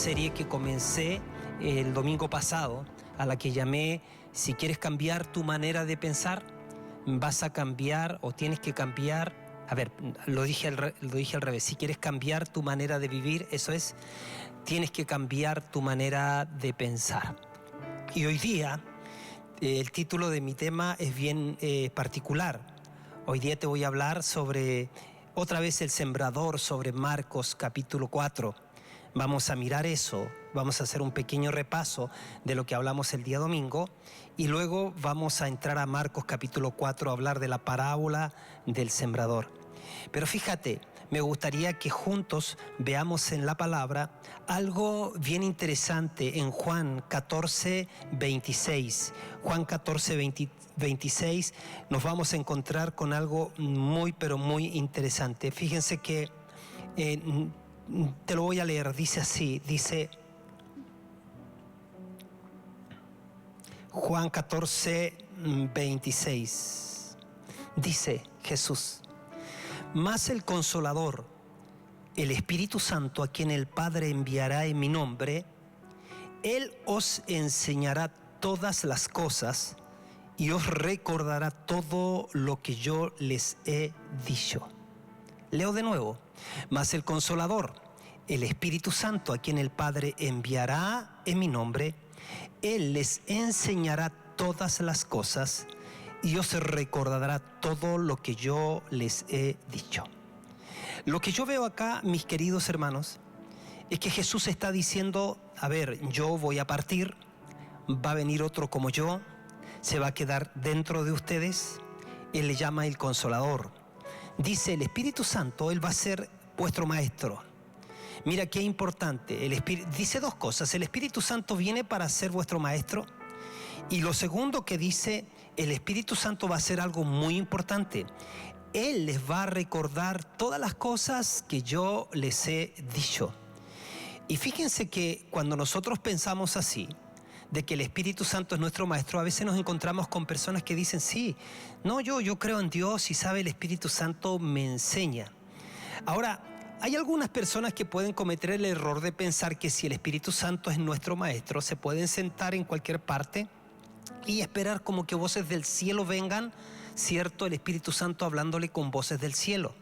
serie que comencé el domingo pasado, a la que llamé Si quieres cambiar tu manera de pensar, vas a cambiar o tienes que cambiar. A ver, lo dije al revés. Si quieres cambiar tu manera de vivir, eso es, tienes que cambiar tu manera de pensar. Y hoy día, el título de mi tema es bien particular. Hoy día te voy a hablar sobre, otra vez, el sembrador, sobre Marcos capítulo 4. Vamos a mirar eso, vamos a hacer un pequeño repaso de lo que hablamos el día domingo y luego vamos a entrar a Marcos capítulo 4 a hablar de la parábola del sembrador. Pero fíjate, me gustaría que juntos veamos en la palabra algo bien interesante en Juan 14, 26. Juan 14, 26 nos vamos a encontrar con algo muy, pero muy interesante. Fíjense que te lo voy a leer, dice así, dice Juan 14, 26, dice Jesús: mas el Consolador, el Espíritu Santo, a quien el Padre enviará en mi nombre, Él os enseñará todas las cosas y os recordará todo lo que yo les he dicho. Leo de nuevo: mas el Consolador, el Espíritu Santo, a quien el Padre enviará en mi nombre, Él les enseñará todas las cosas y os recordará todo lo que yo les he dicho. Lo que yo veo acá, mis queridos hermanos, es que Jesús está diciendo: a ver, yo voy a partir, va a venir otro como yo, se va a quedar dentro de ustedes. Él le llama el Consolador. Dice: el Espíritu Santo, Él va a ser vuestro maestro. Mira qué importante. Dice dos cosas: el Espíritu Santo viene para ser vuestro maestro. Y lo segundo que dice, el Espíritu Santo va a hacer algo muy importante. Él les va a recordar todas las cosas que yo les he dicho. Y fíjense que cuando nosotros pensamos así, de que el Espíritu Santo es nuestro maestro, a veces nos encontramos con personas que dicen: sí, no, yo creo en Dios y sabe, el Espíritu Santo me enseña. Ahora, hay algunas personas que pueden cometer el error de pensar que si el Espíritu Santo es nuestro maestro, se pueden sentar en cualquier parte y esperar como que voces del cielo vengan, ¿cierto? El Espíritu Santo hablándole con voces del cielo.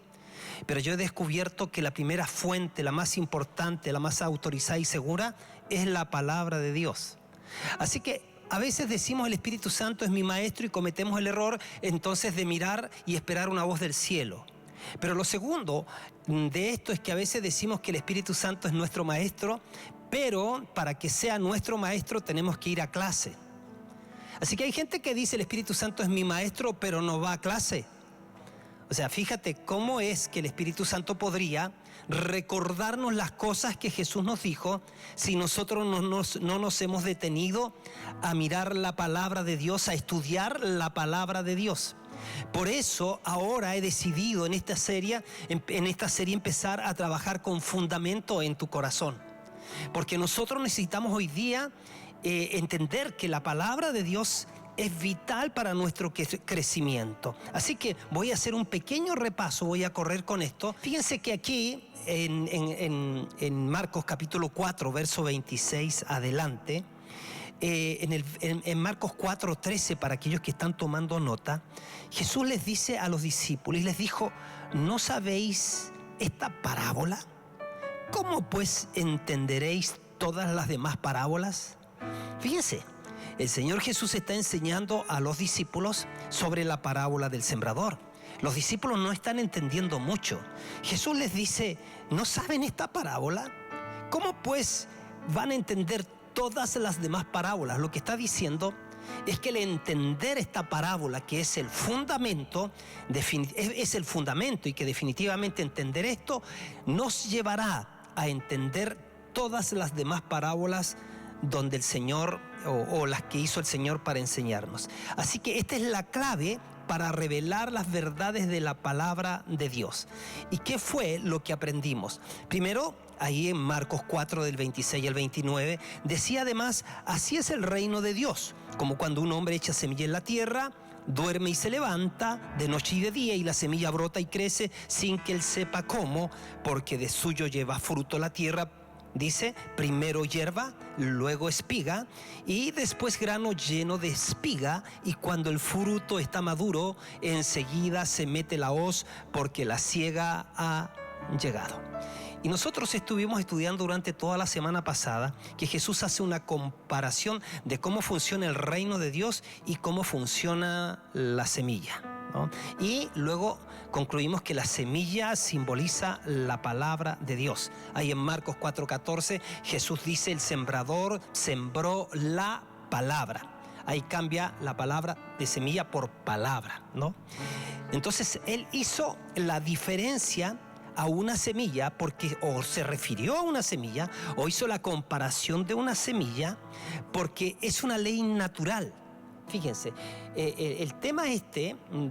Pero yo he descubierto que la primera fuente, la más importante, la más autorizada y segura, es la palabra de Dios. Así que a veces decimos: el Espíritu Santo es mi maestro, y cometemos el error entonces de mirar y esperar una voz del cielo. Pero lo segundo de esto es que a veces decimos que el Espíritu Santo es nuestro maestro, pero para que sea nuestro maestro tenemos que ir a clase. Así que hay gente que dice: el Espíritu Santo es mi maestro, pero no va a clase. O sea, fíjate cómo es que el Espíritu Santo podría recordarnos las cosas que Jesús nos dijo si nosotros no nos hemos detenido a mirar la palabra de Dios, a estudiar la palabra de Dios. Por eso ahora he decidido en esta serie empezar a trabajar con fundamento en tu corazón. Porque nosotros necesitamos hoy día entender que la palabra de Dios es vital para nuestro crecimiento. Así que voy a hacer un pequeño repaso, voy a correr con esto. Fíjense que aquí en Marcos capítulo 4, verso 26 adelante, en Marcos 4, 13, para aquellos que están tomando nota, Jesús les dice a los discípulos y les dijo: ¿no sabéis esta parábola? ¿Cómo pues entenderéis todas las demás parábolas? Fíjense, el Señor Jesús está enseñando a los discípulos sobre la parábola del sembrador. Los discípulos no están entendiendo mucho. Jesús les dice: ¿no saben esta parábola? ¿Cómo pues van a entender todas las demás parábolas? Lo que está diciendo es que el entender esta parábola, que es el fundamento, y que definitivamente entender esto nos llevará a entender todas las demás parábolas donde el Señor o las que hizo el Señor para enseñarnos. Así que esta es la clave para revelar las verdades de la palabra de Dios. ¿Y qué fue lo que aprendimos? Primero, ahí en Marcos 4 del 26 al 29, decía además: así es el reino de Dios, como cuando un hombre echa semilla en la tierra, duerme y se levanta de noche y de día, y la semilla brota y crece sin que él sepa cómo, porque de suyo lleva fruto la tierra, Dice, primero hierba, luego espiga y después grano lleno de espiga, y cuando el fruto está maduro, enseguida se mete la hoz porque la siega ha llegado. Y nosotros estuvimos estudiando durante toda la semana pasada que Jesús hace una comparación de cómo funciona el reino de Dios y cómo funciona la semilla, ¿no? Y luego concluimos que la semilla simboliza la palabra de Dios. Ahí en Marcos 4:14 Jesús dice, el sembrador sembró la palabra. Ahí cambia la palabra de semilla por palabra, ¿no? Entonces Él hizo la diferencia a una semilla, porque o se refirió a una semilla o hizo la comparación de una semilla, porque es una ley natural. Fíjense, el tema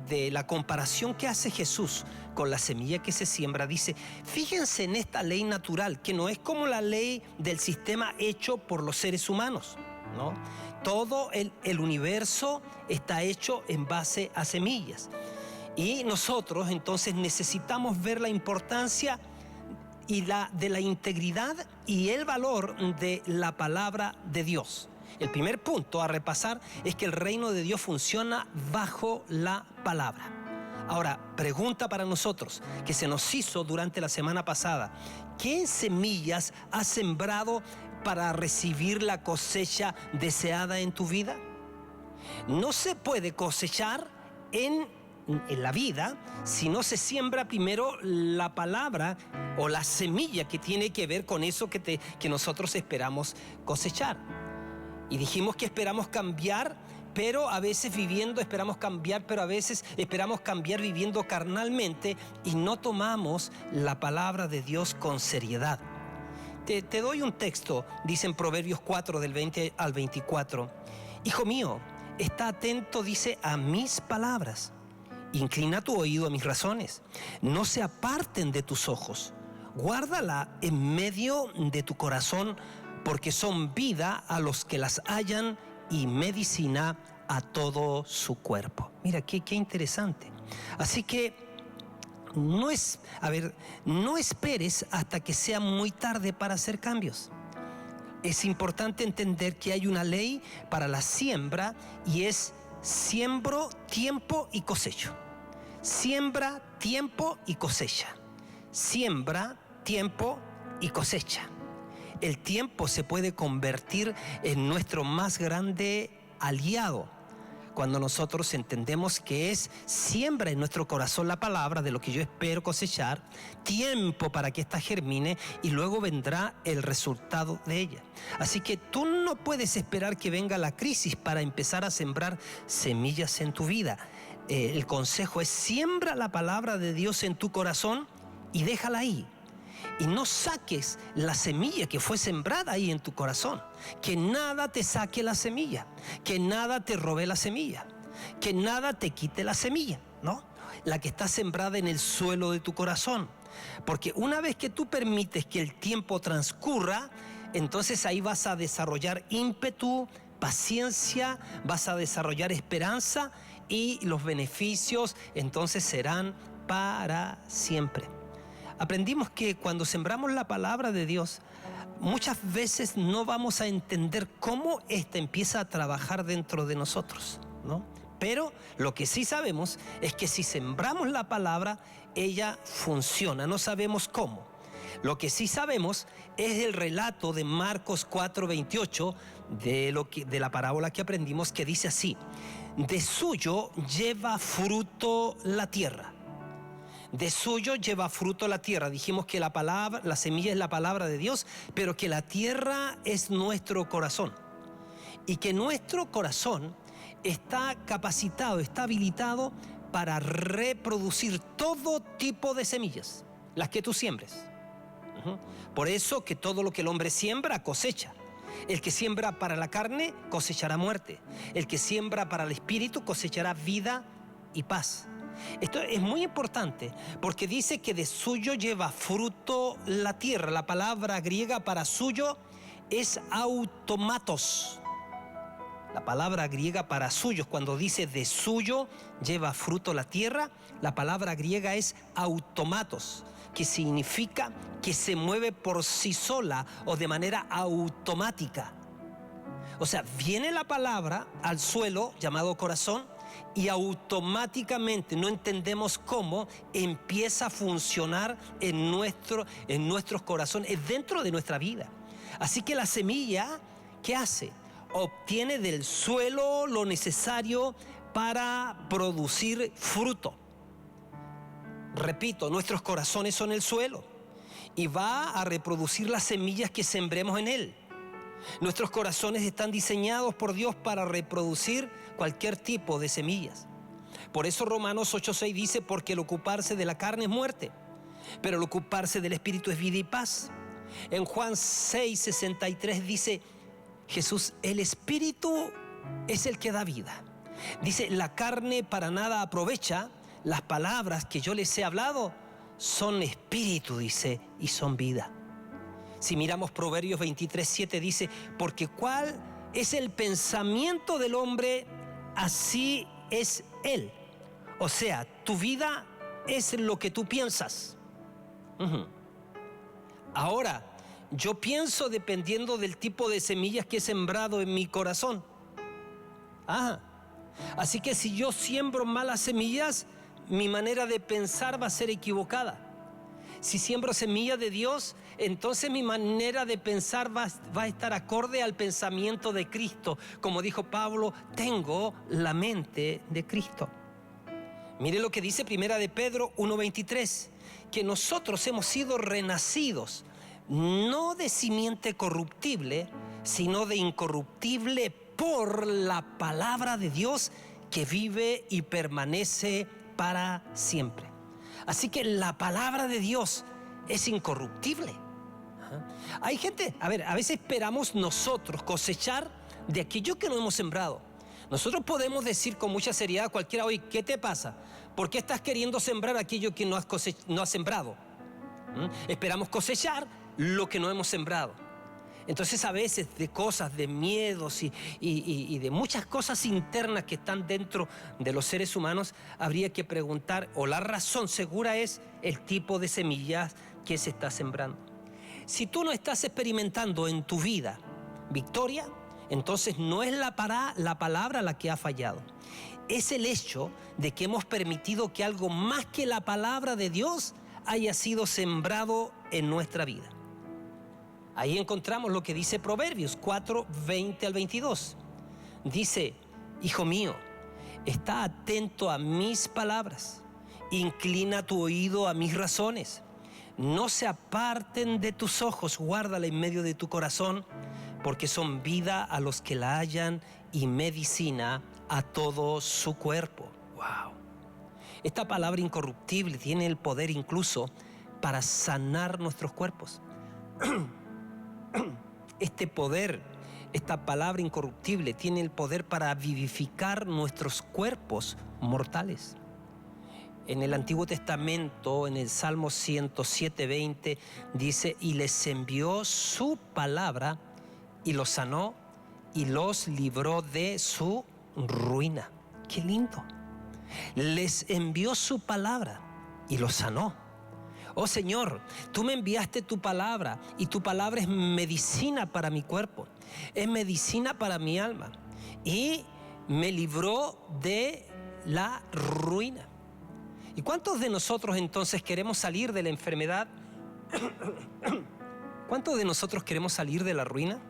de la comparación que hace Jesús con la semilla que se siembra, dice, fíjense en esta ley natural, que no es como la ley del sistema hecho por los seres humanos, ¿no? Todo el universo está hecho en base a semillas. Y nosotros entonces necesitamos ver la importancia de la integridad y el valor de la palabra de Dios. El primer punto a repasar es que el reino de Dios funciona bajo la palabra. Ahora, pregunta para nosotros que se nos hizo durante la semana pasada: ¿qué semillas has sembrado para recibir la cosecha deseada en tu vida? No se puede cosechar en la vida si no se siembra primero la palabra o la semilla que tiene que ver con eso que nosotros esperamos cosechar. Y dijimos que esperamos cambiar, pero a veces esperamos cambiar viviendo carnalmente, y no tomamos la palabra de Dios con seriedad. Te doy un texto, dice en Proverbios 4 del 20 al 24. Hijo mío, está atento, dice, a mis palabras. Inclina tu oído a mis razones. No se aparten de tus ojos. Guárdala en medio de tu corazón, porque son vida a los que las hallan y medicina a todo su cuerpo. Mira, qué interesante. Así que no esperes hasta que sea muy tarde para hacer cambios. Es importante entender que hay una ley para la siembra, y es siembro, tiempo y cosecho. Siembra, tiempo y cosecha. Siembra, tiempo y cosecha. El tiempo se puede convertir en nuestro más grande aliado cuando nosotros entendemos que es siembra en nuestro corazón la palabra de lo que yo espero cosechar, tiempo para que ésta germine, y luego vendrá el resultado de ella. Así que tú no puedes esperar que venga la crisis para empezar a sembrar semillas en tu vida. El consejo es: siembra la palabra de Dios en tu corazón y déjala ahí. Y no saques la semilla que fue sembrada ahí en tu corazón. Que nada te saque la semilla, que nada te robe la semilla, que nada te quite la semilla, ¿no? La que está sembrada en el suelo de tu corazón. Porque una vez que tú permites que el tiempo transcurra, entonces ahí vas a desarrollar ímpetu, paciencia, vas a desarrollar esperanza, y los beneficios entonces serán para siempre. Aprendimos que cuando sembramos la palabra de Dios, muchas veces no vamos a entender cómo ésta empieza a trabajar dentro de nosotros, ¿no? Pero lo que sí sabemos es que si sembramos la palabra, ella funciona. No sabemos cómo. Lo que sí sabemos es el relato de Marcos 4:28, de la parábola que aprendimos, que dice así: de suyo lleva fruto la tierra. De suyo lleva fruto la tierra. Dijimos que la semilla es la palabra de Dios, pero que la tierra es nuestro corazón. Y que nuestro corazón está capacitado, está habilitado para reproducir todo tipo de semillas, las que tú siembres. Por eso que todo lo que el hombre siembra, cosecha. El que siembra para la carne, cosechará muerte. El que siembra para el espíritu, cosechará vida y paz. Esto es muy importante porque dice que de suyo lleva fruto la tierra. La palabra griega para suyo es automatos. La palabra griega para suyos, cuando dice de suyo lleva fruto la tierra, la palabra griega es automatos. que significa que se mueve por sí sola o de manera automática. O sea, viene la palabra al suelo llamado corazón y automáticamente, no entendemos cómo, empieza a funcionar en nuestros corazones, dentro de nuestra vida. Así que la semilla, ¿qué hace? Obtiene del suelo lo necesario para producir fruto. Repito, nuestros corazones son el suelo y va a reproducir las semillas que sembremos en él. Nuestros corazones están diseñados por Dios para reproducir cualquier tipo de semillas. Por eso Romanos 8:6 dice, porque el ocuparse de la carne es muerte, pero el ocuparse del Espíritu es vida y paz. En Juan 6:63 dice Jesús, el Espíritu es el que da vida. Dice, la carne para nada aprovecha, las palabras que yo les he hablado son espíritu, dice, y son vida. Si miramos Proverbios 23:7 dice, porque cuál es el pensamiento del hombre, así es él. O sea, tu vida es lo que tú piensas. Ahora, yo pienso dependiendo del tipo de semillas que he sembrado en mi corazón. Así que si yo siembro malas semillas, mi manera de pensar va a ser equivocada. Si siembro semilla de Dios, entonces mi manera de pensar va a estar acorde al pensamiento de Cristo. Como dijo Pablo, tengo la mente de Cristo. Mire lo que dice Primera de Pedro 1:23, que nosotros hemos sido renacidos, no de simiente corruptible, sino de incorruptible por la palabra de Dios que vive y permanece para siempre. Así que la palabra de Dios es incorruptible. Hay gente, a veces esperamos nosotros cosechar de aquello que no hemos sembrado. Nosotros podemos decir con mucha seriedad a cualquiera, oye, ¿qué te pasa? ¿Por qué estás queriendo sembrar aquello que no has sembrado? Esperamos cosechar lo que no hemos sembrado. Entonces a veces de cosas, de miedos y de muchas cosas internas que están dentro de los seres humanos, habría que preguntar, o la razón segura es el tipo de semillas que se está sembrando. Si tú no estás experimentando en tu vida victoria, entonces no es la palabra la que ha fallado. Es el hecho de que hemos permitido que algo más que la palabra de Dios haya sido sembrado en nuestra vida. Ahí encontramos lo que dice Proverbios 4:20-22. Dice, hijo mío, está atento a mis palabras, inclina tu oído a mis razones. No se aparten de tus ojos, guárdala en medio de tu corazón, porque son vida a los que la hallan y medicina a todo su cuerpo. ¡Wow! Esta palabra incorruptible tiene el poder incluso para sanar nuestros cuerpos. Este poder, esta palabra incorruptible, tiene el poder para vivificar nuestros cuerpos mortales. En el Antiguo Testamento, en el Salmo 107:20, dice, y les envió su palabra y los sanó y los libró de su ruina. ¡Qué lindo! Les envió su palabra y los sanó. Oh Señor, tú me enviaste tu palabra y tu palabra es medicina para mi cuerpo, es medicina para mi alma y me libró de la ruina. ¿Y cuántos de nosotros entonces queremos salir de la enfermedad? ¿Cuántos de nosotros queremos salir de la ruina?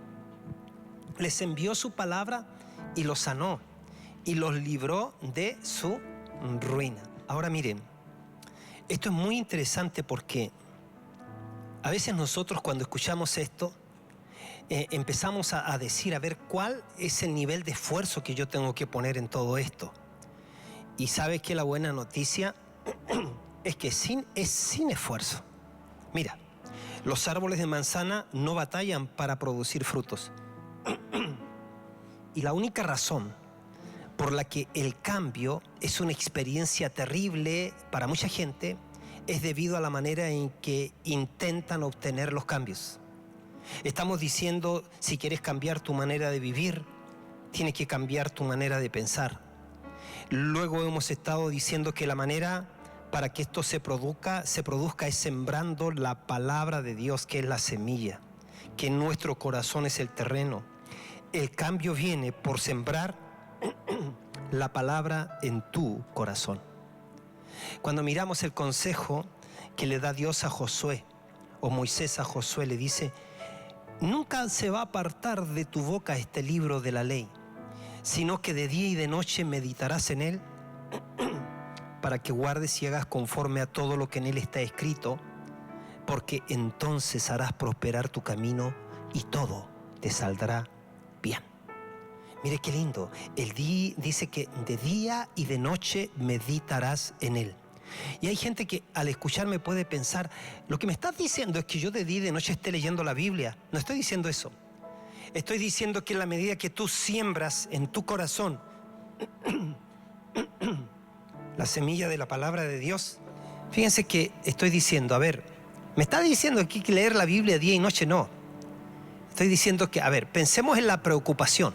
Les envió su palabra y los sanó y los libró de su ruina. Ahora miren, esto es muy interesante porque a veces nosotros cuando escuchamos esto empezamos a decir, a ver, ¿cuál es el nivel de esfuerzo que yo tengo que poner en todo esto? Y sabes que la buena noticia es que es sin esfuerzo. Mira, los árboles de manzana no batallan para producir frutos. Y la única razón por la que el cambio es una experiencia terrible para mucha gente es debido a la manera en que intentan obtener los cambios. Estamos diciendo, si quieres cambiar tu manera de vivir, tienes que cambiar tu manera de pensar. Luego hemos estado diciendo que la manera para que esto se produzca es sembrando la palabra de Dios, que es la semilla, que en nuestro corazón es el terreno. El cambio viene por sembrar la palabra en tu corazón. Cuando miramos el consejo que le da Dios a Josué, o Moisés a Josué, le dice: nunca se va a apartar de tu boca este libro de la ley, sino que de día y de noche meditarás en él, para que guardes y hagas conforme a todo lo que en él está escrito, porque entonces harás prosperar tu camino y todo te saldrá bien. Mire qué lindo. Dice que de día y de noche meditarás en él. Y hay gente que al escucharme puede pensar: lo que me estás diciendo es que yo de día y de noche esté leyendo la Biblia. No estoy diciendo eso. Estoy diciendo que en la medida que tú siembras en tu corazón la semilla de la palabra de Dios, fíjense que estoy diciendo, a ver, me está diciendo que hay que leer la Biblia día y noche. No, estoy diciendo que, a ver, pensemos en la preocupación.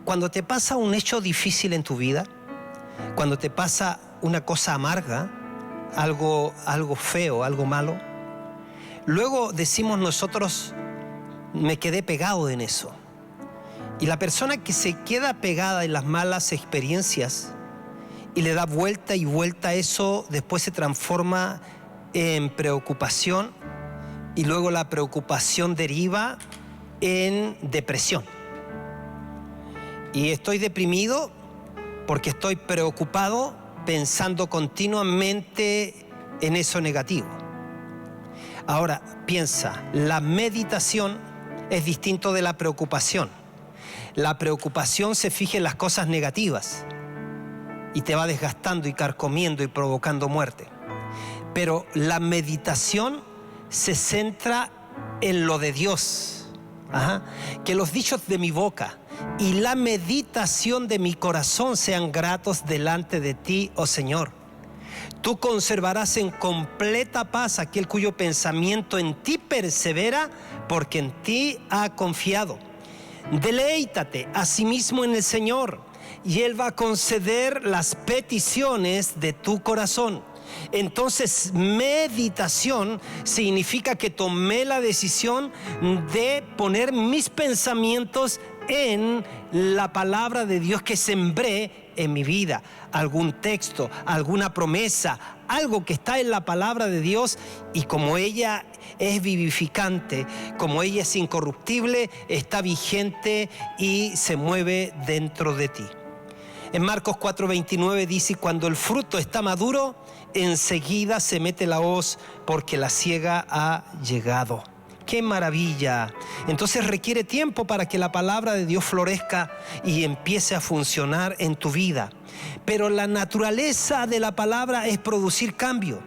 Cuando te pasa un hecho difícil en tu vida, cuando te pasa una cosa amarga, algo feo, algo malo, luego decimos nosotros: me quedé pegado en eso. Y la persona que se queda pegada en las malas experiencias y le da vuelta y vuelta a eso, después se transforma en preocupación, y luego la preocupación deriva en depresión. Y estoy deprimido porque estoy preocupado, pensando continuamente en eso negativo. Ahora, piensa, la meditación es distinto de la preocupación. La preocupación se fija en las cosas negativas y te va desgastando y carcomiendo y provocando muerte. Pero la meditación se centra en lo de Dios. Que los dichos de mi boca y la meditación de mi corazón sean gratos delante de ti, oh Señor. Tú conservarás en completa paz aquel cuyo pensamiento en ti persevera, porque en ti ha confiado. Deleítate asimismo en el Señor, y Él va a conceder las peticiones de tu corazón. Entonces, meditación significa que tomé la decisión de poner mis pensamientos en la palabra de Dios que sembré en mi vida. Algún texto, alguna promesa, algo que está en la palabra de Dios, y como ella es vivificante, como ella es incorruptible, está vigente y se mueve dentro de ti. En Marcos 4:29 dice: cuando el fruto está maduro, enseguida se mete la hoz, porque la siega ha llegado. ¡Qué maravilla! Entonces requiere tiempo para que la palabra de Dios florezca y empiece a funcionar en tu vida. Pero la naturaleza de la palabra es producir cambio.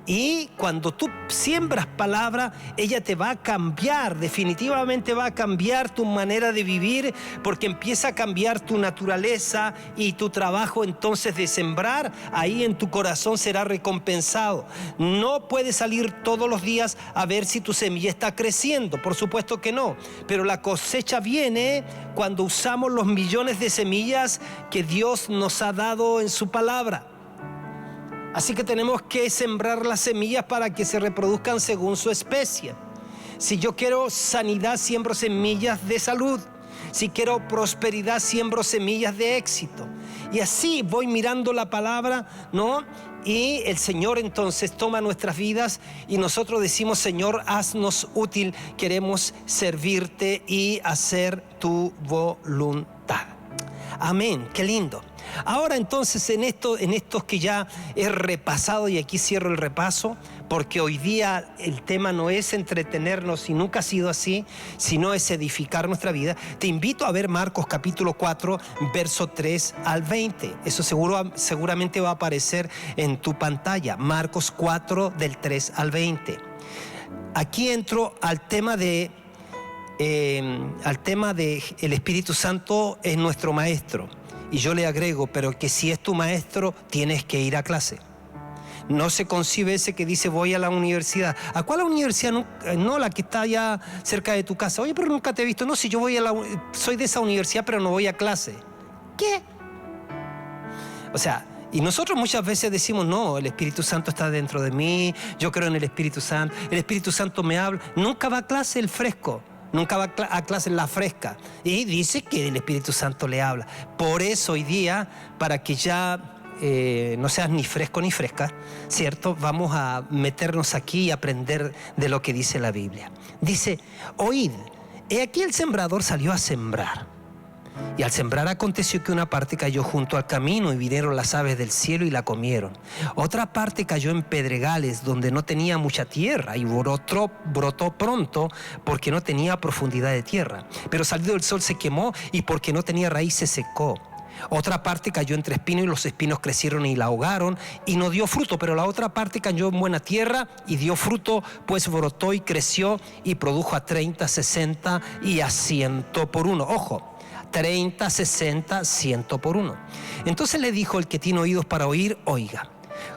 Y cuando tú siembras palabra, ella te va a cambiar, definitivamente va a cambiar tu manera de vivir, porque empieza a cambiar tu naturaleza, y tu trabajo entonces de sembrar ahí en tu corazón será recompensado. No puedes salir todos los días a ver si tu semilla está creciendo, por supuesto que no, pero la cosecha viene cuando usamos los millones de semillas que Dios nos ha dado en su palabra. Así que tenemos que sembrar las semillas para que se reproduzcan según su especie. Si yo quiero sanidad, siembro semillas de salud. Si quiero prosperidad, siembro semillas de éxito. Y así voy mirando la palabra, ¿no? Y el Señor entonces toma nuestras vidas y nosotros decimos: Señor, haznos útil, queremos servirte y hacer tu voluntad. Amén, qué lindo. Ahora entonces en estos que ya he repasado, y aquí cierro el repaso, porque hoy día el tema no es entretenernos, y nunca ha sido así, sino es edificar nuestra vida. Te invito a ver Marcos capítulo 4, verso 3 al 20. Eso seguramente va a aparecer en tu pantalla. Marcos 4 del 3 al 20. Aquí entro al tema de el Espíritu Santo es nuestro maestro. Y yo le agrego, pero que si es tu maestro, tienes que ir a clase. No se concibe ese que dice: voy a la universidad. ¿A cuál universidad? No, la que está allá cerca de tu casa. Oye, pero nunca te he visto. No, si yo soy de esa universidad, pero no voy a clase. ¿Qué? O sea, Y nosotros muchas veces decimos, no, el Espíritu Santo está dentro de mí, yo creo en el Espíritu Santo me habla. Nunca va a clase el fresco, nunca va a clase la fresca. Y dice que el Espíritu Santo le habla. Por eso hoy día, para que ya no seas ni fresco ni fresca, ¿cierto? Vamos a meternos aquí y aprender de lo que dice la Biblia. Dice, oíd, he aquí el sembrador salió a sembrar. Y al sembrar aconteció que una parte cayó junto al camino y vinieron las aves del cielo y la comieron. Otra parte cayó en pedregales donde no tenía mucha tierra y brotó pronto porque no tenía profundidad de tierra. Pero salido el sol se quemó y porque no tenía raíz se secó. Otra parte cayó entre espinos y los espinos crecieron y la ahogaron y no dio fruto, pero la otra parte cayó en buena tierra y dio fruto, pues brotó y creció y produjo a 30, 60 y a 100 por uno. Ojo, 30, 60, 100 por uno. Entonces le dijo el que tiene oídos para oír, oiga.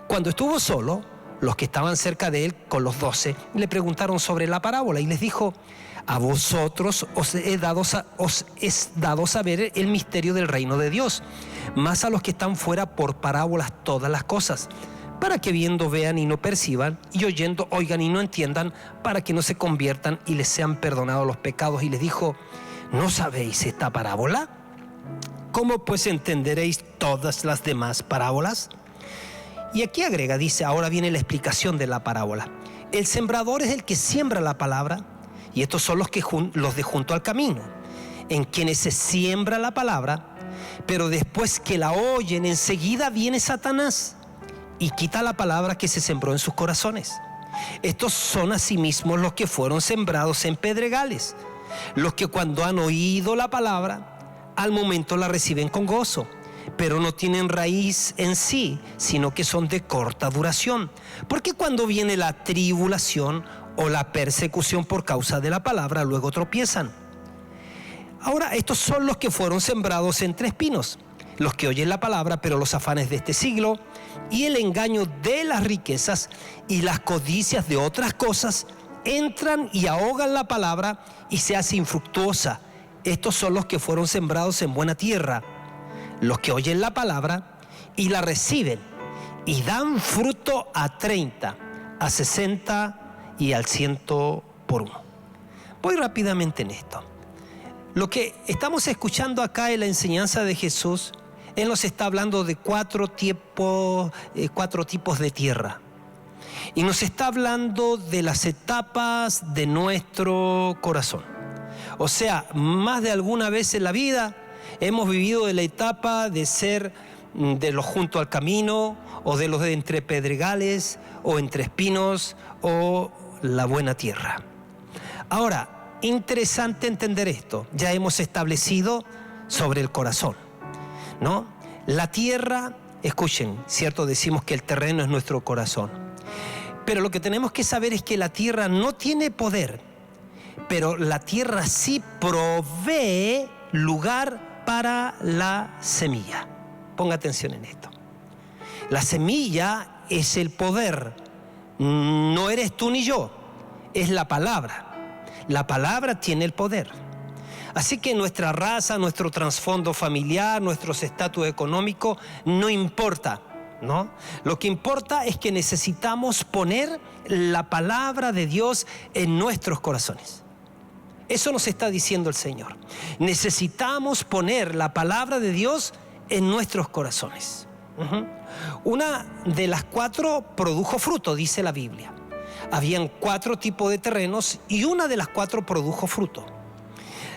Cuando estuvo solo, los que estaban cerca de él con los 12 le preguntaron sobre la parábola y les dijo, a vosotros os es dado saber el misterio del reino de Dios, mas a los que están fuera por parábolas todas las cosas, para que viendo vean y no perciban, y oyendo oigan y no entiendan, para que no se conviertan y les sean perdonados los pecados. Y les dijo, ¿no sabéis esta parábola? ¿Cómo pues entenderéis todas las demás parábolas? Y aquí agrega, dice, ahora viene la explicación de la parábola. El sembrador es el que siembra la palabra, y estos son los de junto al camino, en quienes se siembra la palabra, pero después que la oyen, enseguida viene Satanás y quita la palabra que se sembró en sus corazones. Estos son asimismo los que fueron sembrados en pedregales, los que cuando han oído la palabra, al momento la reciben con gozo, pero no tienen raíz en sí, sino que son de corta duración. Porque cuando viene la tribulación o la persecución por causa de la palabra, luego tropiezan. Ahora, estos son los que fueron sembrados entre espinos, los que oyen la palabra, pero los afanes de este siglo y el engaño de las riquezas y las codicias de otras cosas entran y ahogan la palabra y se hace infructuosa. Estos son los que fueron sembrados en buena tierra, los que oyen la palabra y la reciben y dan fruto a 30, a 60 y al 100 por uno. Voy rápidamente en esto. Lo que estamos escuchando acá en la enseñanza de Jesús, Él nos está hablando de cuatro tipos de tierra. Y nos está hablando de las etapas de nuestro corazón. O sea, más de alguna vez en la vida hemos vivido de la etapa de ser de los junto al camino, o de los de entre pedregales, o entre espinos, o la buena tierra. Ahora, interesante entender esto. Ya hemos establecido sobre el corazón, ¿no? La tierra, escuchen, ¿cierto? Decimos que el terreno es nuestro corazón. Pero lo que tenemos que saber es que la tierra no tiene poder, pero la tierra sí provee lugar para la semilla. Ponga atención en esto. La semilla es el poder. No eres tú ni yo, es la palabra. La palabra tiene el poder. Así que nuestra raza, nuestro trasfondo familiar, nuestro estatus económico, no importa, ¿no? Lo que importa es que necesitamos poner la palabra de Dios en nuestros corazones. Eso nos está diciendo el Señor. Necesitamos poner la palabra de Dios en nuestros corazones. Una de las 4 produjo fruto, dice la Biblia. Habían 4 tipos de terrenos y una de las 4 produjo fruto.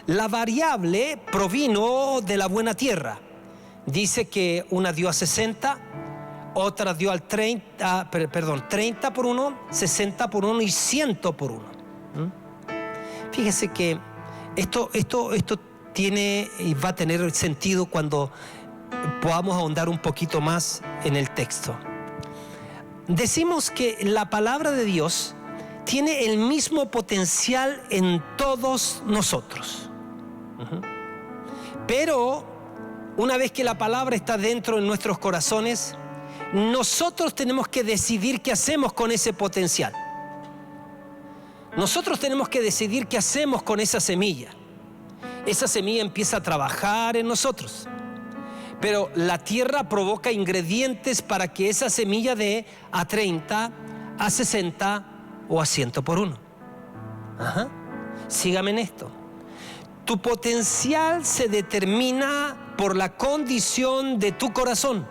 La variable provino de la buena tierra. Dice que una dio a 60, otra dio al 30 por uno, 60 por uno y 100 por uno. Fíjese que esto tiene y va a tener sentido cuando podamos ahondar un poquito más en el texto. Decimos que la palabra de Dios tiene el mismo potencial en todos nosotros. Pero una vez que la palabra está dentro de nuestros corazones, nosotros tenemos que decidir qué hacemos con ese potencial. Nosotros tenemos que decidir qué hacemos con esa semilla. Esa semilla empieza a trabajar en nosotros. Pero la tierra provoca ingredientes para que esa semilla dé a 30, a 60 o a 100 por uno. Ajá. Sígame en esto. Tu potencial se determina por la condición de tu corazón.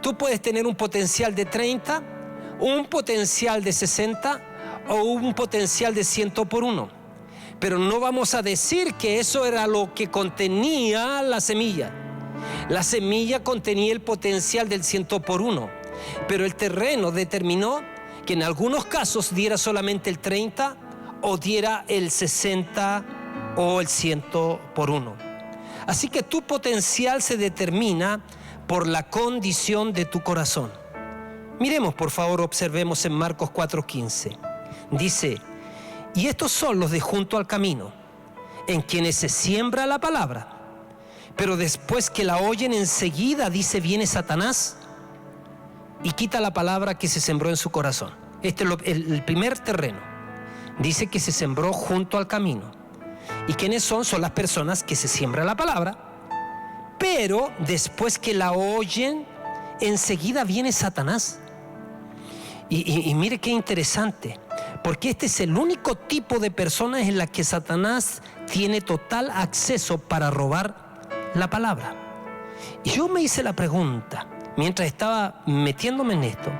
Tú puedes tener un potencial de 30, un potencial de 60 o un potencial de 100 por uno. Pero no vamos a decir que eso era lo que contenía la semilla. La semilla contenía el potencial del 100 por uno, pero el terreno determinó que en algunos casos diera solamente el 30 o diera el 60 o el 100 por uno. Así que tu potencial se determina por la condición de tu corazón. Miremos, por favor, observemos en Marcos 4:15. Dice: y estos son los de junto al camino, en quienes se siembra la palabra, pero después que la oyen enseguida, dice, viene Satanás y quita la palabra que se sembró en su corazón. Este es el primer terreno. Dice que se sembró junto al camino. ¿Y quiénes son? Son las personas que se siembra la palabra, pero después que la oyen, enseguida viene Satanás. Y mire qué interesante, porque este es el único tipo de personas en la que Satanás tiene total acceso para robar la palabra. Y yo me hice la pregunta, mientras estaba metiéndome en esto,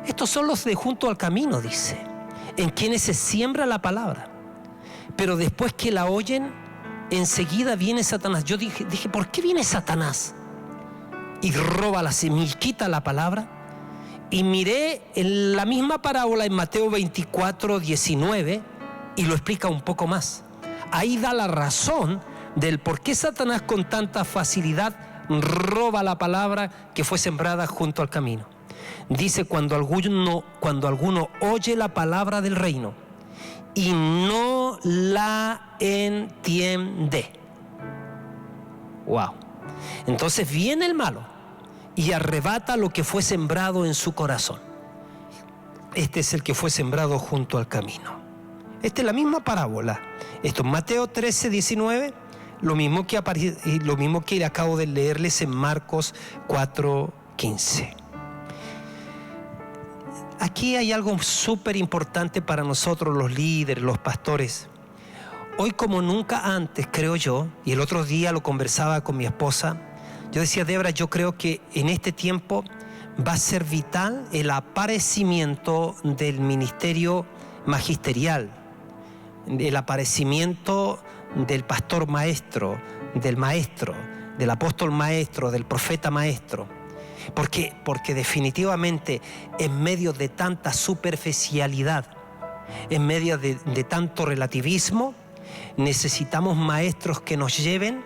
estos son los de junto al camino, dice, en quienes se siembra la palabra, pero después que la oyen, enseguida viene Satanás. Yo dije, ¿por qué viene Satanás? Y roba la semilla, quita la palabra. Y miré en la misma parábola en Mateo 24:19 y lo explica un poco más. Ahí da la razón del por qué Satanás con tanta facilidad roba la palabra que fue sembrada junto al camino. Dice: cuando alguno oye la palabra del reino y no la entiende. Wow. Entonces viene el malo y arrebata lo que fue sembrado en su corazón. Este es el que fue sembrado junto al camino. Esta es la misma parábola. Esto es Mateo 13:19, lo mismo que acabo de leerles en Marcos 4:15. Aquí hay algo súper importante para nosotros los líderes, los pastores. Hoy como nunca antes, creo yo, y el otro día lo conversaba con mi esposa, yo decía: Débora, yo creo que en este tiempo va a ser vital el aparecimiento del ministerio magisterial, el aparecimiento del pastor maestro, del apóstol maestro, del profeta maestro. Porque definitivamente en medio de tanta superficialidad, en medio de tanto relativismo, necesitamos maestros que nos lleven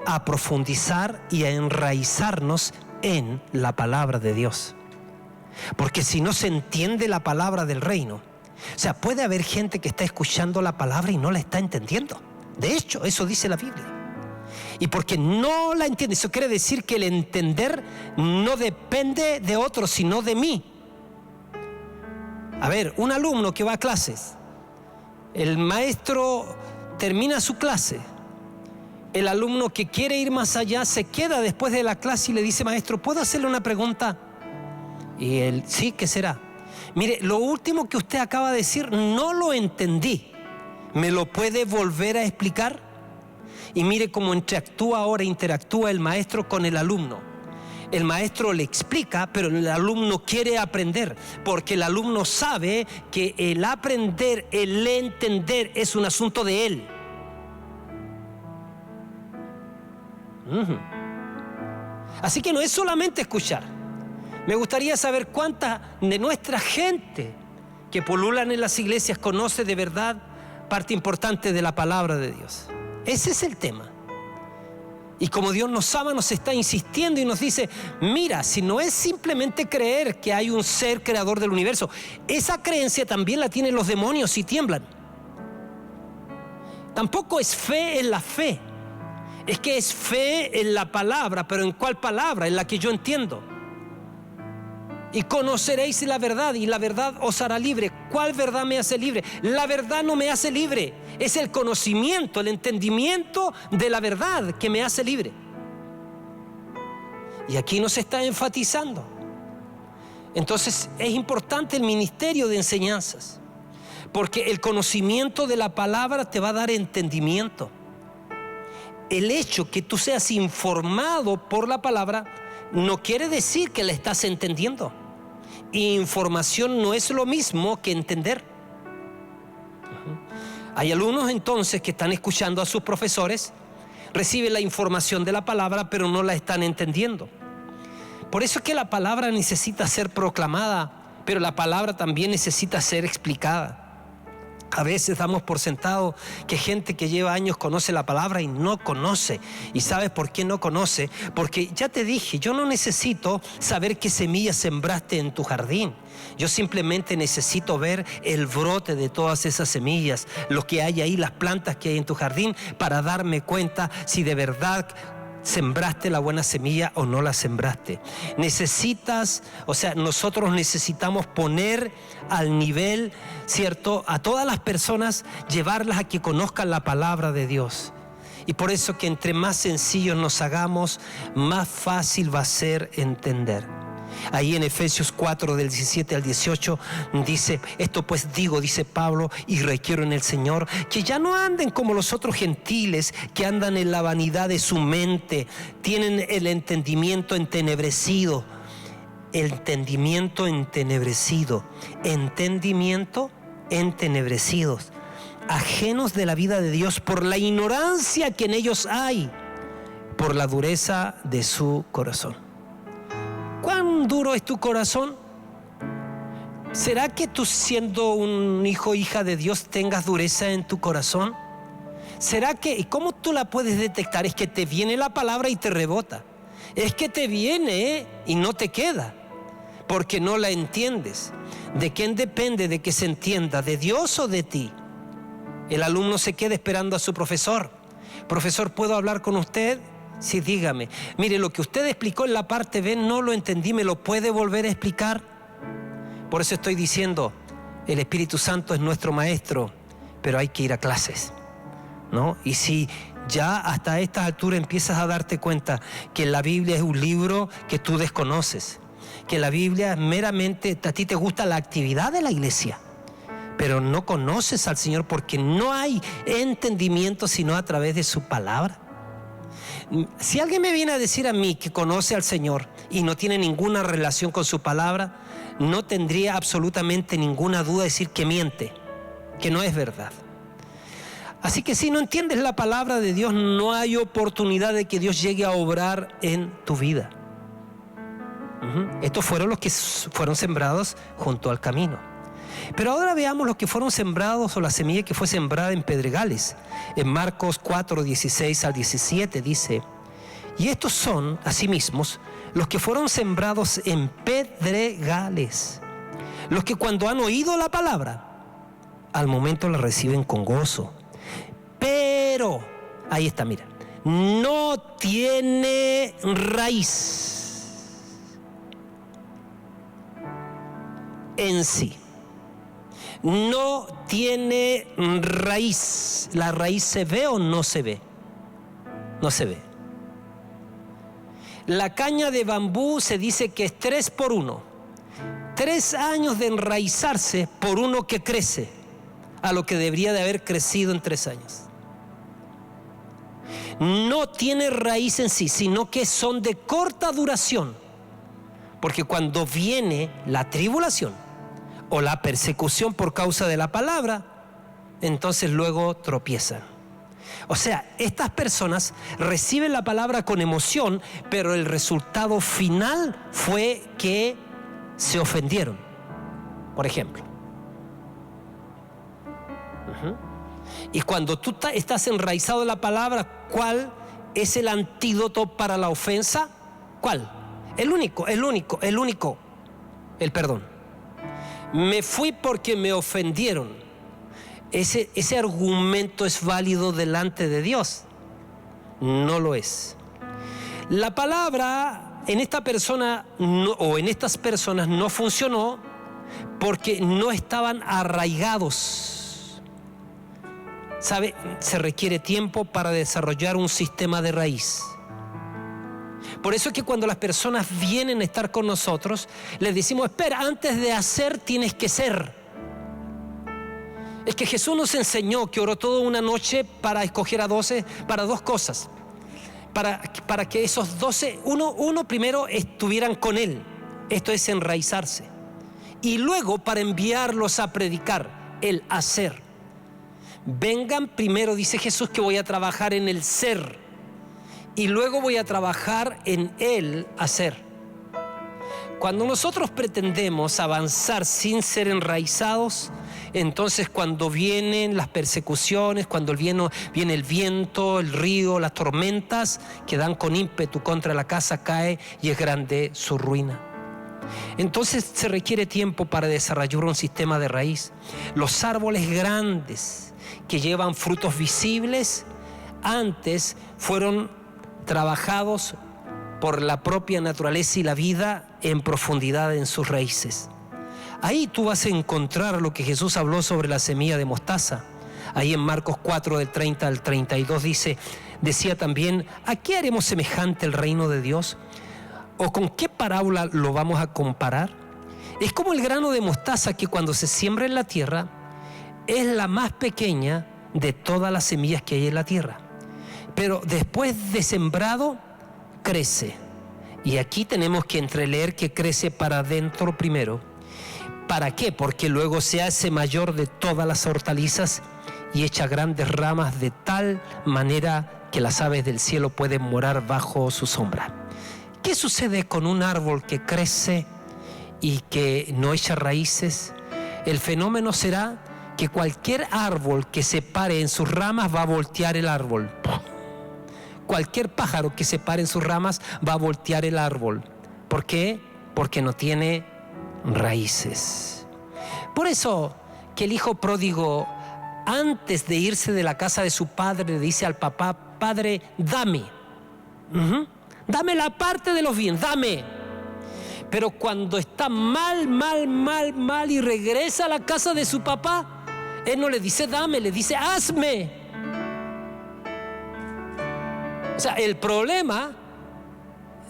a profundizar y a enraizarnos en la palabra de Dios. Porque si no se entiende la palabra del reino, o sea, puede haber gente que está escuchando la palabra y no la está entendiendo. De hecho, eso dice la Biblia. Y porque no la entiende, eso quiere decir que el entender no depende de otro, sino de mí. A ver, un alumno que va a clases, el maestro termina su clase, el alumno que quiere ir más allá se queda después de la clase y le dice: maestro, ¿puedo hacerle una pregunta? Y él: sí, ¿qué será? Mire, lo último que usted acaba de decir no lo entendí, ¿me lo puede volver a explicar? Y mire cómo interactúa el maestro con el alumno. El maestro le explica, pero el alumno quiere aprender, porque el alumno sabe que el aprender, el entender es un asunto de él. Así que no es solamente escuchar. Me gustaría saber cuánta de nuestra gente que pululan en las iglesias conoce de verdad parte importante de la palabra de Dios. Ese es el tema. Y como Dios nos ama, nos está insistiendo y nos dice: mira, si no es simplemente creer que hay un ser creador del universo, esa creencia también la tienen los demonios y tiemblan. Tampoco es fe en la fe, es que es fe en la palabra. ¿Pero en cuál palabra? En la que yo entiendo. Y conoceréis la verdad, y la verdad os hará libre. ¿Cuál verdad me hace libre? La verdad no me hace libre. Es el conocimiento, el entendimiento de la verdad que me hace libre. Y aquí nos está enfatizando. Entonces es importante el ministerio de enseñanzas, porque el conocimiento de la palabra te va a dar entendimiento. El hecho que tú seas informado por la palabra no quiere decir que la estás entendiendo. Información no es lo mismo que entender. Hay alumnos entonces que están escuchando a sus profesores, reciben la información de la palabra, pero no la están entendiendo. Por eso es que la palabra necesita ser proclamada, pero la palabra también necesita ser explicada. A veces damos por sentado que gente que lleva años conoce la palabra y no conoce. ¿Y sabes por qué no conoce? Porque ya te dije, yo no necesito saber qué semillas sembraste en tu jardín. Yo simplemente necesito ver el brote de todas esas semillas, lo que hay ahí, las plantas que hay en tu jardín, para darme cuenta si de verdad sembraste la buena semilla o no la sembraste. Nosotros necesitamos poner al nivel, ¿cierto?, a todas las personas, llevarlas a que conozcan la palabra de Dios. Y por eso que entre más sencillos nos hagamos, más fácil va a ser entender. Ahí en Efesios 4 del 17 al 18 dice: esto pues digo, dice Pablo, y requiero en el Señor, que ya no anden como los otros gentiles, que andan en la vanidad de su mente, tienen el entendimiento entenebrecido. Entendimiento entenebrecidos, ajenos de la vida de Dios por la ignorancia que en ellos hay, por la dureza de su corazón. ¿Cuán duro es tu corazón? ¿Será que tú, siendo un hijo o hija de Dios, tengas dureza en tu corazón? ¿Será que, y cómo tú la puedes detectar? Es que te viene la palabra y te rebota. Es que te viene y no te queda, porque no la entiendes. ¿De quién depende de que se entienda? ¿De Dios o de ti? El alumno se queda esperando a su profesor. Profesor, ¿puedo hablar con usted? Sí, dígame. Mire, lo que usted explicó en la parte B no lo entendí, ¿me lo puede volver a explicar? Por eso estoy diciendo, el Espíritu Santo es nuestro maestro, pero hay que ir a clases, ¿no? Y si ya hasta estas alturas empiezas a darte cuenta que la Biblia es un libro que tú desconoces, que la Biblia meramente, a ti te gusta la actividad de la iglesia, pero no conoces al Señor porque no hay entendimiento sino a través de su palabra. Si alguien me viene a decir a mí que conoce al Señor y no tiene ninguna relación con su palabra, no tendría absolutamente ninguna duda de decir que miente, que no es verdad. Así que si no entiendes la palabra de Dios, no hay oportunidad de que Dios llegue a obrar en tu vida. Estos fueron los que fueron sembrados junto al camino. Pero ahora veamos los que fueron sembrados, o la semilla que fue sembrada en pedregales. En Marcos 4, 16 al 17 dice: y estos son, asimismo, los que fueron sembrados en pedregales, los que cuando han oído la palabra, al momento la reciben con gozo. Pero, ahí está, mira, no tiene raíz en sí. No tiene raíz. ¿La raíz se ve o no se ve? No se ve. La caña de bambú se dice que es 3 por 1. 3 años de enraizarse por uno que crece, a lo que debería de haber crecido en 3 años. No tiene raíz en sí, sino que son de corta duración. Porque cuando viene la tribulación o la persecución por causa de la palabra, entonces luego tropiezan. O sea, estas personas reciben la palabra con emoción, pero el resultado final fue que se ofendieron, por ejemplo. Y cuando tú estás enraizado en la palabra, ¿cuál es el antídoto para la ofensa? ¿Cuál? El perdón. Me fui porque me ofendieron. Ese argumento es válido delante de Dios. No lo es. La palabra en esta persona o en estas personas no funcionó porque no estaban arraigados. ¿Sabe? Se requiere tiempo para desarrollar un sistema de raíz. Por eso es que cuando las personas vienen a estar con nosotros, les decimos, espera, antes de hacer tienes que ser. Es que Jesús nos enseñó que oró toda una noche para escoger a 12, para dos cosas. Para que esos 12, uno primero estuvieran con Él. Esto es enraizarse. Y luego para enviarlos a predicar, el hacer. Vengan primero, dice Jesús, que voy a trabajar en el ser. Y luego voy a trabajar en el hacer. Cuando nosotros pretendemos avanzar sin ser enraizados, entonces cuando vienen las persecuciones, cuando viene el viento, el río, las tormentas que dan con ímpetu contra la casa, cae y es grande su ruina. Entonces se requiere tiempo para desarrollar un sistema de raíz. Los árboles grandes que llevan frutos visibles antes fueron trabajados por la propia naturaleza y la vida en profundidad en sus raíces. Ahí tú vas a encontrar lo que Jesús habló sobre la semilla de mostaza. Ahí en Marcos 4, del 30 al 32 decía también, ¿a qué haremos semejante el reino de Dios? ¿O con qué parábola lo vamos a comparar? Es como el grano de mostaza que cuando se siembra en la tierra es la más pequeña de todas las semillas que hay en la tierra. Pero después de sembrado, crece. Y aquí tenemos que entreleer que crece para adentro primero. ¿Para qué? Porque luego se hace mayor de todas las hortalizas y echa grandes ramas de tal manera que las aves del cielo pueden morar bajo su sombra. ¿Qué sucede con un árbol que crece y que no echa raíces? El fenómeno será que cualquier árbol que se pare en sus ramas va a voltear el árbol. Cualquier pájaro que se pare en sus ramas va a voltear el árbol. ¿Por qué? Porque no tiene raíces. Por eso que el hijo pródigo, antes de irse de la casa de su padre, le dice al papá, padre, dame. Dame la parte de los bienes, dame. Pero cuando está mal y regresa a la casa de su papá, él no le dice dame, le dice hazme. O sea, el problema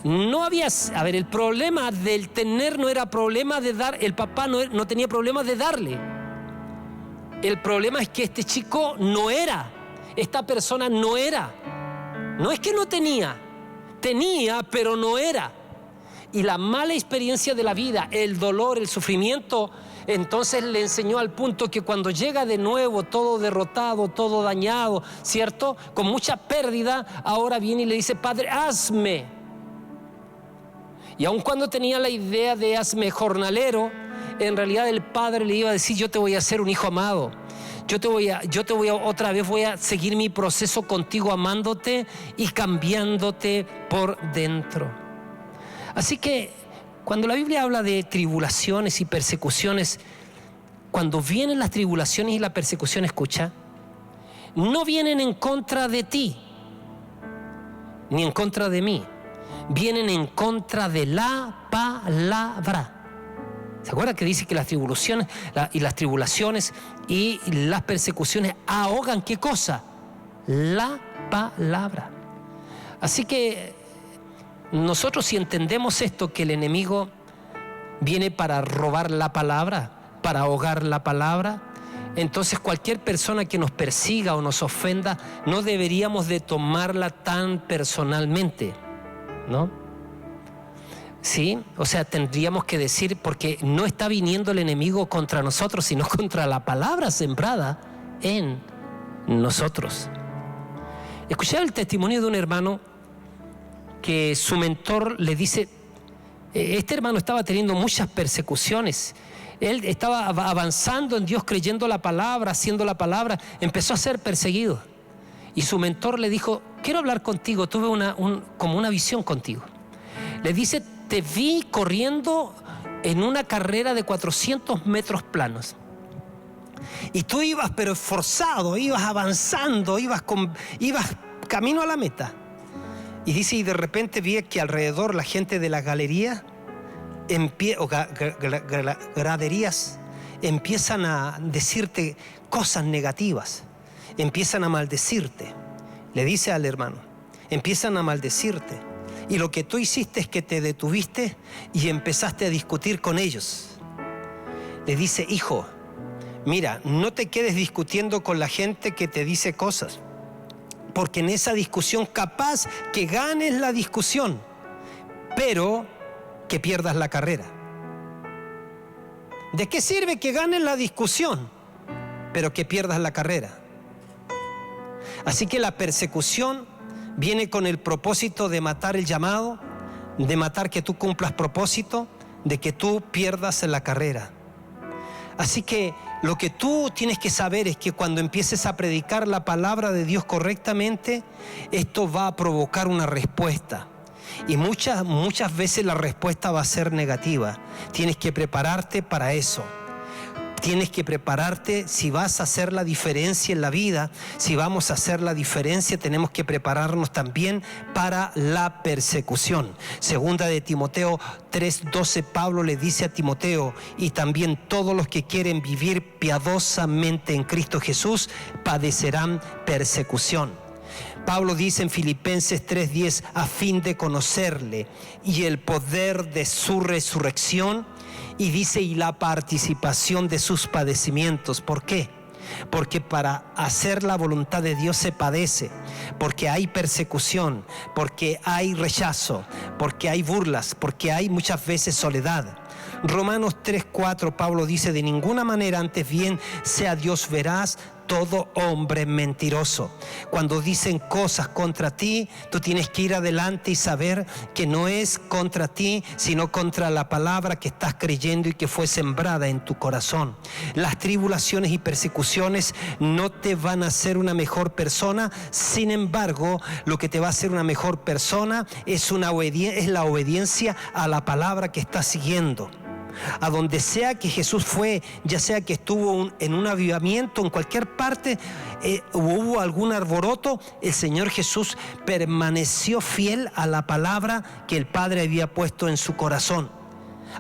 el problema del tener no era problema de dar, el papá no tenía problema de darle. El problema es que este chico no era, esta persona no era. No es que no tenía, pero no era. Y la mala experiencia de la vida, el dolor, el sufrimiento, entonces le enseñó al punto que cuando llega de nuevo todo derrotado, todo dañado, ¿cierto? Con mucha pérdida, ahora viene y le dice, padre, hazme. Y aun cuando tenía la idea de hazme jornalero, en realidad el padre le iba a decir, yo te voy a hacer un hijo amado. Voy a seguir mi proceso contigo amándote y cambiándote por dentro. Así que cuando la Biblia habla de tribulaciones y persecuciones, cuando vienen las tribulaciones y la persecución, escucha, no vienen en contra de ti, ni en contra de mí, vienen en contra de la palabra. ¿Se acuerda que dice que las tribulaciones y las persecuciones ahogan qué cosa? La palabra. Así que nosotros, si entendemos esto, que el enemigo viene para robar la palabra, para ahogar la palabra, entonces cualquier persona que nos persiga o nos ofenda, no deberíamos de tomarla tan personalmente, ¿no? Sí, o sea, tendríamos que decir, porque no está viniendo el enemigo contra nosotros, sino contra la palabra sembrada en nosotros. Escuché el testimonio de un hermano que su mentor le dice, este hermano estaba teniendo muchas persecuciones, él estaba avanzando en Dios, creyendo la palabra, haciendo la palabra, empezó a ser perseguido. Y su mentor le dijo, quiero hablar contigo, tuve como una visión contigo. Le dice, te vi corriendo en una carrera de 400 metros planos. Y tú ibas pero esforzado, ibas avanzando, ibas camino a la meta. Y dice, y de repente vi que alrededor la gente de la galería graderías empiezan a decirte cosas negativas, empiezan a maldecirte. Le dice al hermano, empiezan a maldecirte. y lo que tú hiciste es que te detuviste y empezaste a discutir con ellos. Le dice: hijo, mira, no te quedes discutiendo con la gente que te dice cosas, porque en esa discusión capaz que ganes la discusión, pero que pierdas la carrera. ¿De qué sirve que ganes la discusión, pero que pierdas la carrera? Así que la persecución viene con el propósito de matar el llamado, de matar que tú cumplas propósito, de que tú pierdas la carrera. Así que lo que tú tienes que saber es que cuando empieces a predicar la palabra de Dios correctamente, esto va a provocar una respuesta. Y muchas veces la respuesta va a ser negativa. Tienes que prepararte para eso. Tienes que prepararte si vas a hacer la diferencia en la vida. Si vamos a hacer la diferencia, tenemos que prepararnos también para la persecución. Segunda de Timoteo 3:12, Pablo le dice a Timoteo: y también todos los que quieren vivir piadosamente en Cristo Jesús padecerán persecución. Pablo dice en Filipenses 3:10: a fin de conocerle y el poder de su resurrección, y dice, y la participación de sus padecimientos. ¿Por qué? Porque para hacer la voluntad de Dios se padece, porque hay persecución, porque hay rechazo, porque hay burlas, porque hay muchas veces soledad. Romanos 3:4, Pablo dice: de ninguna manera, antes bien sea Dios veraz, todo hombre mentiroso. Cuando dicen cosas contra ti, tú tienes que ir adelante y saber que no es contra ti, sino contra la palabra que estás creyendo y que fue sembrada en tu corazón. Las tribulaciones y persecuciones no te van a hacer una mejor persona. Sin embargo, lo que te va a hacer una mejor persona es la obediencia a la palabra que estás siguiendo. A donde sea que Jesús fue, ya sea que estuvo en un avivamiento, en cualquier parte, hubo algún alboroto, el Señor Jesús permaneció fiel a la palabra que el Padre había puesto en su corazón.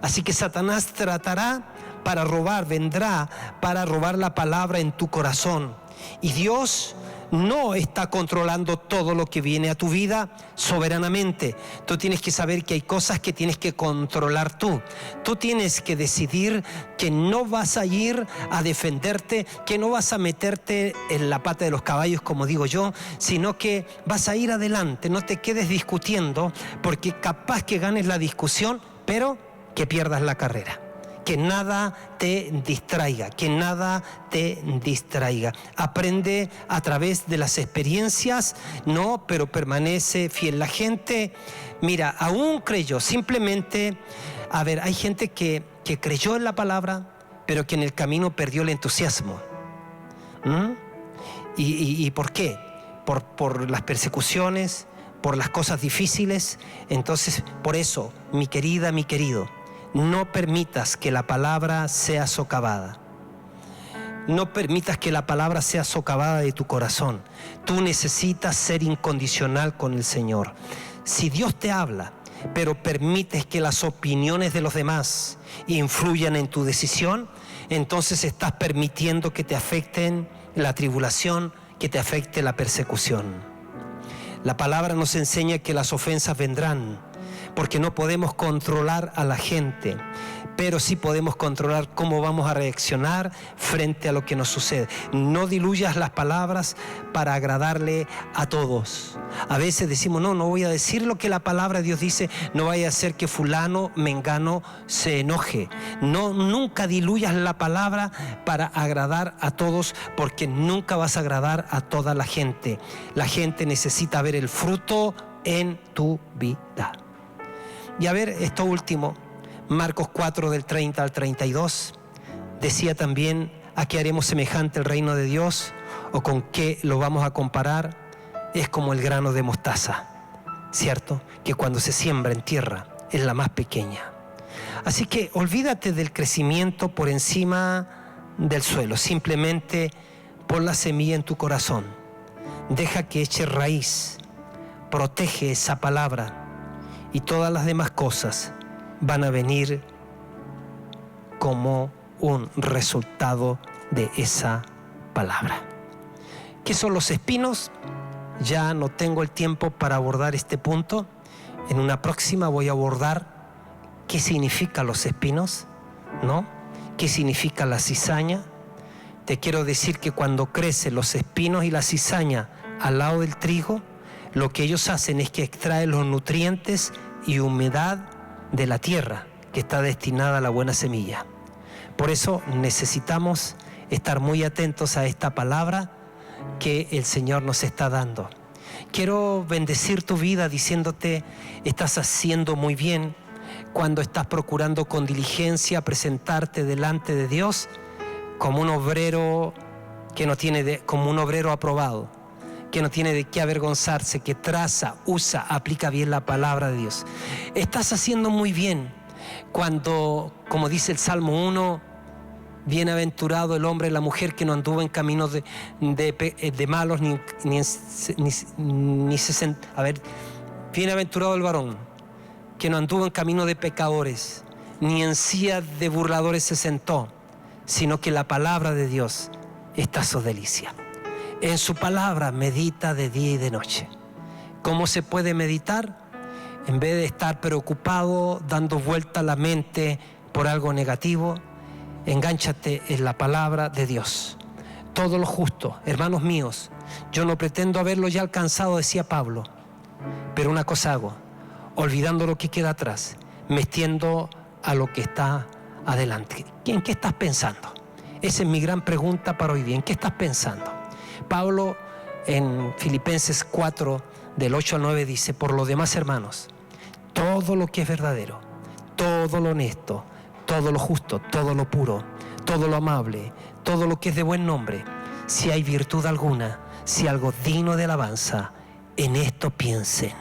Así que Satanás tratará para robar, vendrá para robar la palabra en tu corazón. Y Dios no está controlando todo lo que viene a tu vida soberanamente. Tú tienes que saber que hay cosas que tienes que controlar tú. Tú tienes que decidir que no vas a ir a defenderte, que no vas a meterte en la pata de los caballos, como digo yo, sino que vas a ir adelante. No te quedes discutiendo, porque capaz que ganes la discusión, pero que pierdas la carrera. Que nada te distraiga, que nada te distraiga. Aprende a través de las experiencias, no, pero permanece fiel. La gente, mira, aún creyó, simplemente, hay gente que creyó en la palabra, pero que en el camino perdió el entusiasmo. ¿Y por qué? Por las persecuciones, por las cosas difíciles. Entonces, por eso, mi querida, mi querido, no permitas que la palabra sea socavada. No permitas que la palabra sea socavada de tu corazón. Tú necesitas ser incondicional con el Señor. Si Dios te habla, pero permites que las opiniones de los demás influyan en tu decisión, entonces estás permitiendo que te afecten la tribulación, que te afecte la persecución. La palabra nos enseña que las ofensas vendrán, porque no podemos controlar a la gente, pero sí podemos controlar cómo vamos a reaccionar frente a lo que nos sucede. No diluyas las palabras para agradarle a todos. A veces decimos, no voy a decir lo que la palabra de Dios dice, no vaya a ser que fulano, mengano se enoje. Nunca diluyas la palabra para agradar a todos, porque nunca vas a agradar a toda la gente. La gente necesita ver el fruto en tu vida. Y esto último, Marcos 4 del 30 al 32, decía también: ¿a qué haremos semejante el reino de Dios? ¿O con qué lo vamos a comparar? Es como el grano de mostaza, ¿cierto? Que cuando se siembra en tierra es la más pequeña. Así que olvídate del crecimiento por encima del suelo, simplemente pon la semilla en tu corazón, deja que eche raíz, protege esa palabra, y todas las demás cosas van a venir como un resultado de esa palabra. ¿Qué son los espinos? Ya no tengo el tiempo para abordar este punto, En una próxima voy a abordar qué significan los espinos, ¿no? ¿Qué significa la cizaña? Te quiero decir que cuando crecen los espinos y la cizaña al lado del trigo, lo que ellos hacen es que extraen los nutrientes y humedad de la tierra que está destinada a la buena semilla. Por eso necesitamos estar muy atentos a esta palabra que el Señor nos está dando. Quiero bendecir tu vida diciéndote, estás haciendo muy bien cuando estás procurando con diligencia presentarte delante de Dios como un obrero que no tiene como un obrero aprobado, que no tiene de qué avergonzarse, que traza, usa, aplica bien la palabra de Dios. Estás haciendo muy bien cuando, como dice el Salmo 1, bienaventurado el hombre y la mujer que no anduvo en caminos de malos bienaventurado el varón que no anduvo en camino de pecadores, ni en silla de burladores se sentó, sino que la palabra de Dios está su delicia. En su palabra medita de día y de noche. ¿Cómo se puede meditar? En vez de estar preocupado, dando vuelta a la mente por algo negativo, engánchate en la palabra de Dios. Todo lo justo, hermanos míos, yo no pretendo haberlo ya alcanzado, decía Pablo, pero una cosa hago, olvidando lo que queda atrás, me extiendo a lo que está adelante. ¿En qué estás pensando? Esa es mi gran pregunta para hoy día. ¿En qué estás pensando? Pablo en Filipenses 4, del 8 al 9 dice, por lo demás, hermanos, todo lo que es verdadero, todo lo honesto, todo lo justo, todo lo puro, todo lo amable, todo lo que es de buen nombre, si hay virtud alguna, si algo digno de alabanza, en esto piensen.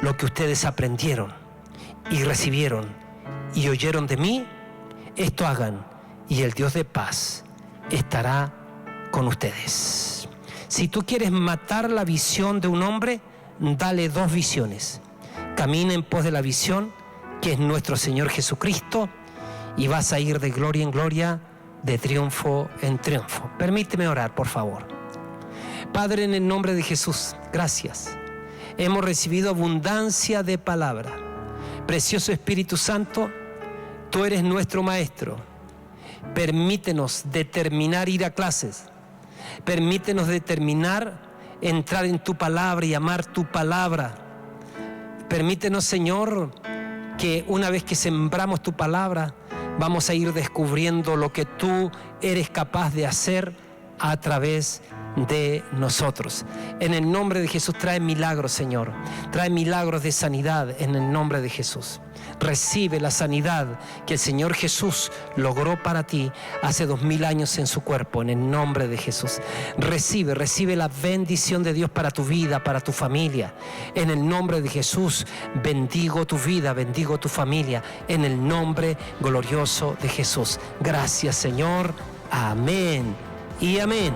Lo que ustedes aprendieron y recibieron y oyeron de mí, esto hagan, y el Dios de paz estará con ustedes. Si tú quieres matar la visión de un hombre, dale 2 visiones. Camina en pos de la visión, que es nuestro Señor Jesucristo, y vas a ir de gloria en gloria, de triunfo en triunfo. Permíteme orar, por favor. Padre, en el nombre de Jesús, gracias. Hemos recibido abundancia de palabra. Precioso Espíritu Santo, tú eres nuestro maestro. Permítenos determinar ir a clases. Permítenos determinar entrar en tu palabra y amar tu palabra. Permítenos, Señor, que una vez que sembramos tu palabra, vamos a ir descubriendo lo que tú eres capaz de hacer a través de nosotros. En el nombre de Jesús, trae milagros, Señor. Trae milagros de sanidad en el nombre de Jesús. Recibe la sanidad que el Señor Jesús logró para ti hace 2000 años en su cuerpo, en el nombre de Jesús. Recibe la bendición de Dios para tu vida, para tu familia. En el nombre de Jesús, bendigo tu vida, bendigo tu familia, en el nombre glorioso de Jesús. Gracias, Señor. Amén y amén.